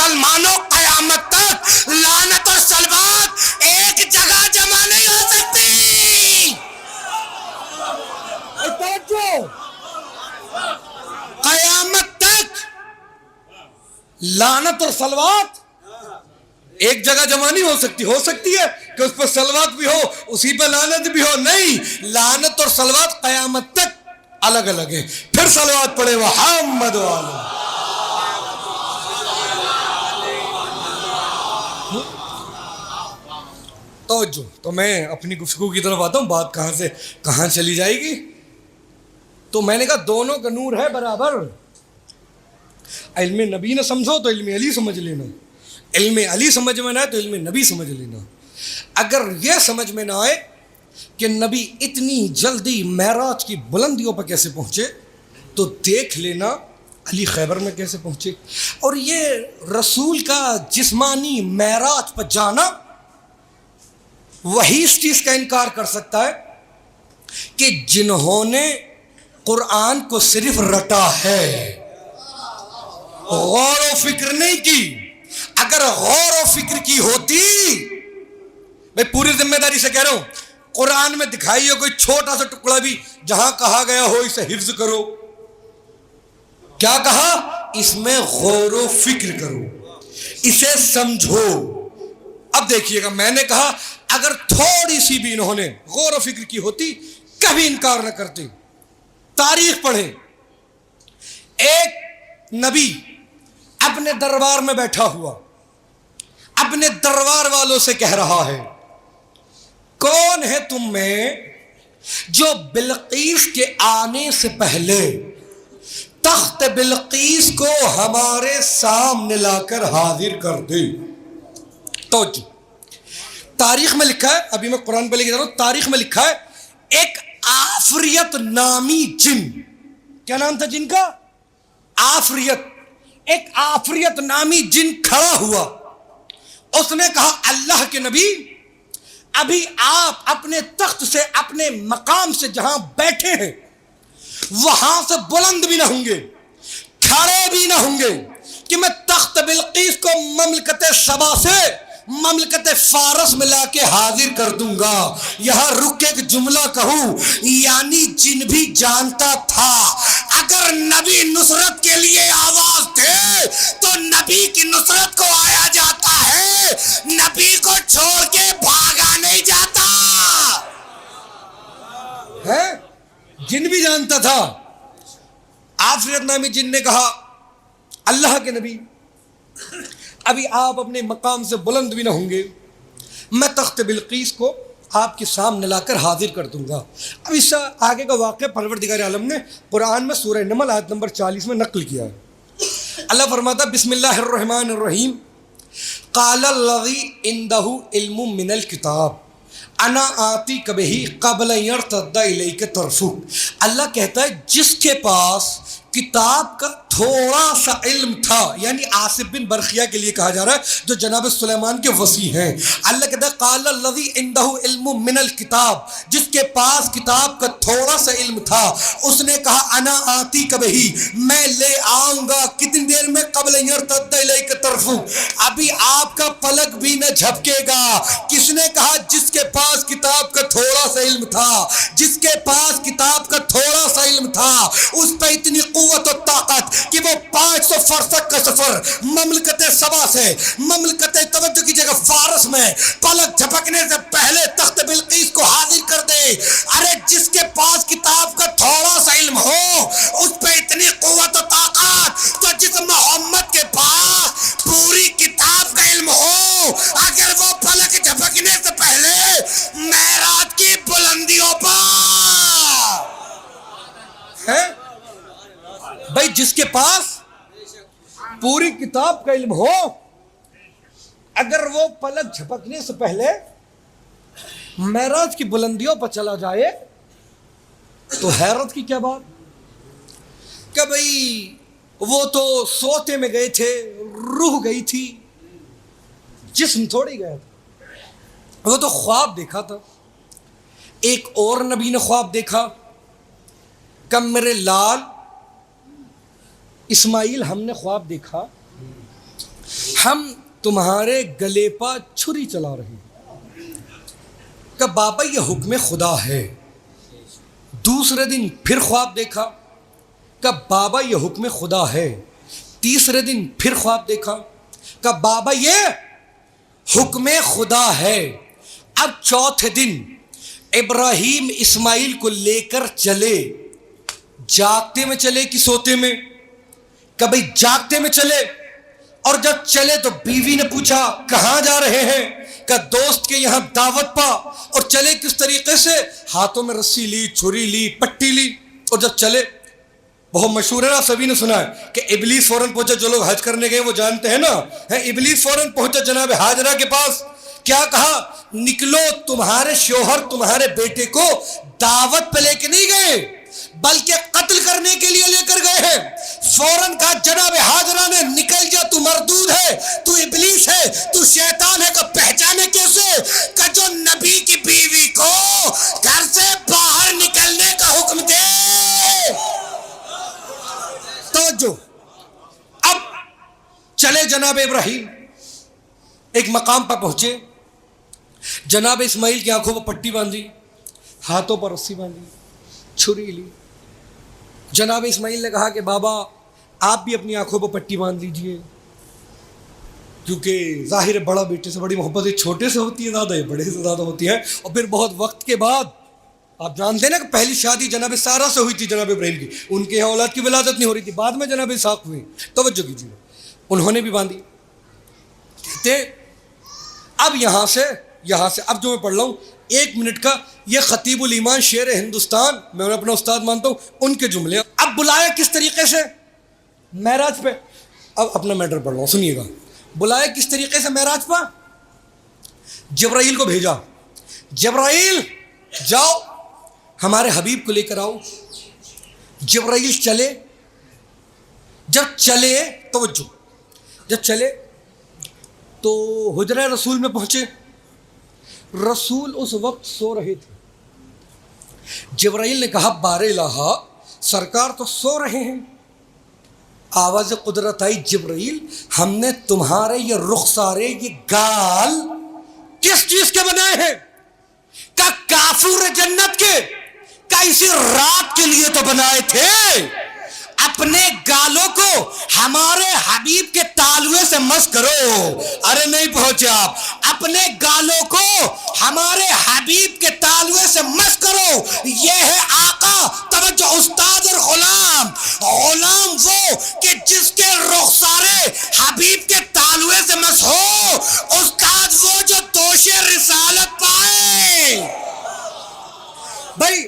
مسلمانوں قیامت تک لعنت اور صلوات ایک جگہ جمع نہیں ہو سکتی. قیامت تک لعنت اور صلوات ایک جگہ جمع نہیں ہو سکتی. ہو سکتی ہے کہ اس پر صلوات بھی ہو, اسی پر لعنت بھی ہو. نہیں, لعنت اور صلوات قیامت تک الگ الگ ہے. پھر صلوات پڑھے محمد والا. توجہ. تو میں اپنی گفتگو کی طرف آتا ہوں. بات کہاں سے کہاں چلی جائے گی. تو میں نے کہا دونوں کا نور ہے برابر. علم نبی نہ سمجھو تو علم علی سمجھ لینا, علم علی سمجھ میں نہ آئے تو علم نبی سمجھ لینا. اگر یہ سمجھ میں نہ آئے کہ نبی اتنی جلدی معراج کی بلندیوں پر کیسے پہنچے تو دیکھ لینا علی خیبر میں کیسے پہنچے. اور یہ رسول کا جسمانی معراج پر جانا, وہی اس چیز کا انکار کر سکتا ہے کہ جنہوں نے قرآن کو صرف رٹا ہے, غور و فکر نہیں کی. اگر غور و فکر کی ہوتی, میں پوری ذمہ داری سے کہہ رہا ہوں, قرآن میں دکھائی ہو کوئی چھوٹا سا ٹکڑا بھی جہاں کہا گیا ہو اسے حفظ کرو, کیا کہا؟ اس میں غور و فکر کرو, اسے سمجھو. اب دیکھیے گا, میں نے کہا اگر تھوڑی سی بھی انہوں نے غور و فکر کی ہوتی کبھی انکار نہ کرتے. تاریخ پڑھیں. ایک نبی اپنے دربار میں بیٹھا ہوا اپنے دربار والوں سے کہہ رہا ہے, کون ہے تم میں جو بلقیس کے آنے سے پہلے تخت بلقیس کو ہمارے سامنے لا کر حاضر کر دے. توجہ. تاریخ میں لکھا ہے, ابھی میں قرآن پہ لے کے جا رہا ہوں, تاریخ میں لکھا ہے ایک آفریت نامی جن. کیا نام تھا جن کا؟ آفریت. ایک آفریت نامی جن کھڑا ہوا, اس نے کہا اللہ کے نبی ابھی آپ اپنے تخت سے اپنے مقام سے جہاں بیٹھے ہیں وہاں سے بلند بھی نہ ہوں گے, کھڑے بھی نہ ہوں گے کہ میں تخت بلقیس کو مملکت سبا سے مملکت فارس میں لا کے حاضر کر دوں گا. یہاں رک کے ایک جملہ کہوں, یعنی جن بھی جانتا تھا اگر نبی نصرت کے لیے آواز دے تو نبی کی نصرت کو آیا جاتا ہے, نبی کو چھوڑ کے بھاگا نہیں جاتا ہے. جن بھی جانتا تھا. آفریت نامی جن نے کہا اللہ کے نبی ابھی آپ اپنے مقام سے بلند بھی نہ ہوں گے, میں تخت بلقیس کو آپ کے سامنے لا کر حاضر کر دوں گا. اب اس سے آگے کا واقعہ پروردگار عالم نے قرآن میں سورہ نمل آیت نمبر 40 میں نقل کیا ہے. اللہ فرماتا بسم اللہ الرحمن الرحیم, قال الذی عندہ علم من الکتاب انا آتیک بہ قبل یرتد الیک طرفک. اللہ کہتا ہے جس کے پاس کتاب کا تھوڑا سا علم تھا, یعنی آصف بن برخیہ کے لیے کہا جا رہا ہے جو جناب سلیمان کے وصی ہیں. اللہ کہتا ہے قال الذی عندہ علم من الکتاب, جس کے پاس کتاب کا تھوڑا سا علم تھا اس نے کہا انا آتیک بہ, میں لے آؤں گا. کتنی دیر میں؟ قبل یرتد الیک طرفک, ابھی آپ کا پلک بھی نہ جھپکے گا. کس نے کہا؟ جس کے پاس کتاب کا تھوڑا سا علم تھا, جس کے پاس کتاب کا تھوڑا سا علم تھا اس پہ اتنی قوت و طاقت کہ وہ 500 فرسخ کا سفر مملکت سبا سے مملکت توجہ کی جگہ فارس میں پلک جھپکنے سے پہلے تخت بلقیس کو حاضر کر دے. ارے جس کے پاس کتاب کا تھوڑا سا علم ہو اس پہ اتنی قوت و طاقت, تو جس محمد کے پاس پوری کتاب کا علم ہو اگر وہ پلک جھپکنے سے پہلے معراج کی بلندیوں پر ہے بھائی, جس کے پاس پوری کتاب کا علم ہو اگر وہ پلک جھپکنے سے پہلے معراج کی بلندیوں پر چلا جائے تو حیرت کی کیا بات کہ بھائی وہ تو سوتے میں گئے تھے, روح گئی تھی, جسم تھوڑی گیا تھا. وہ تو خواب دیکھا تھا. ایک اور نبی نے خواب دیکھا کہ میرے لال اسماعیل ہم نے خواب دیکھا ہم تمہارے گلے پر چھری چلا رہے ہیں. کہ بابا یہ حکم خدا ہے. دوسرے دن پھر خواب دیکھا کہ بابا یہ حکم خدا ہے. تیسرے دن پھر خواب دیکھا کہ بابا یہ حکم خدا ہے. اب چوتھے دن ابراہیم اسماعیل کو لے کر چلے. جاگتے میں چلے کہ سوتے میں؟ کہ بھئی جاگتے میں چلے. اور جب چلے تو بیوی نے پوچھا کہاں جا رہے ہیں؟ کہ دوست کے یہاں دعوت پا. اور چلے کس طریقے سے؟ ہاتھوں میں رسی لی، چھری لی، پٹی لی. اور جب چلے، بہت مشہور ہے نا، سبھی نے سنا ہے کہ ابلیس فوراً پہنچا. جو لوگ حج کرنے گئے وہ جانتے ہیں نا. ابلیس فوراً پہنچا جناب ہاجرہ کے پاس. کیا کہا؟ نکلو، تمہارے شوہر تمہارے بیٹے کو دعوت پہ لے کے نہیں گئے بلکہ قتل کرنے کے لیے لے کر گئے ہیں. فوراً کہا جناب ہاجرہ نے نکل جا، تو مردود ہے، تو ابلیس ہے، تو شیطان ہے. کہ پہچانے کیسے؟ کہ جو نبی کی بیوی کو گھر سے باہر نکلنے کا حکم دے. توجہ. اب چلے جناب ابراہیم، ایک مقام پر پہنچے. جناب اسماعیل کی آنکھوں پر پٹی باندھی، ہاتھوں پر رسی باندھی، چھری لی. جناب اسماعیل نے کہا کہ بابا آپ بھی اپنی آنکھوں پر پٹی باندھ لیجئے، کیونکہ ظاہر ہے بڑا بیٹے سے بڑی محبت ہے، چھوٹے سے ہوتی ہے زیادہ، ہے بڑے سے زیادہ ہوتی ہے. اور پھر بہت وقت کے بعد آپ جانتے ہیں نا کہ پہلی شادی جناب سارہ سے ہوئی تھی جناب ابراہیم کی. ان کے یہاں اولاد کی ولادت نہیں ہو رہی تھی، بعد میں جناب اسحاق ہوئے. توجہ کیجیے. انہوں نے بھی باندھی. کہتے اب یہاں سے اب جو میں پڑھ رہا ہوں 1 منٹ کا، یہ خطیب الایمان شیر ہندوستان، میں انہیں اپنا استاد مانتا ہوں، ان کے جملے. اب بلایا کس طریقے سے؟ معراج پہ. اب اپنا میٹر پڑھ رہا ہوں، سنیے گا. بلایا کس طریقے سے معراج پہ؟ جبرائیل کو بھیجا. جبرائیل جاؤ ہمارے حبیب کو لے کر آؤ. جبرائیل چلے. جب چلے، توجہ، جب چلے تو حجرہ رسول میں پہنچے. رسول اس وقت سو رہے تھے. جبرائیل نے کہا بار الہ، سرکار تو سو رہے ہیں. آواز قدرت آئی، جبرائیل ہم نے تمہارے یہ رخسارے، یہ گال کس چیز کے بنائے ہیں؟ کہ کافور جنت کے، کہ اسی رات کے لیے تو بنائے تھے. اپنے گالوں کو ہمارے حبیب کے تالوے سے مس کرو. ارے نہیں پہنچے آپ. اپنے گالوں کو ہمارے حبیب کے تالوے سے مس کرو. یہ ہے آقا. توجہ، استاد اور غلام. غلام وہ کہ جس کے رخسارے حبیب کے تالوے سے مس ہو. استاد وہ جو دوش رسالت پائے. بھائی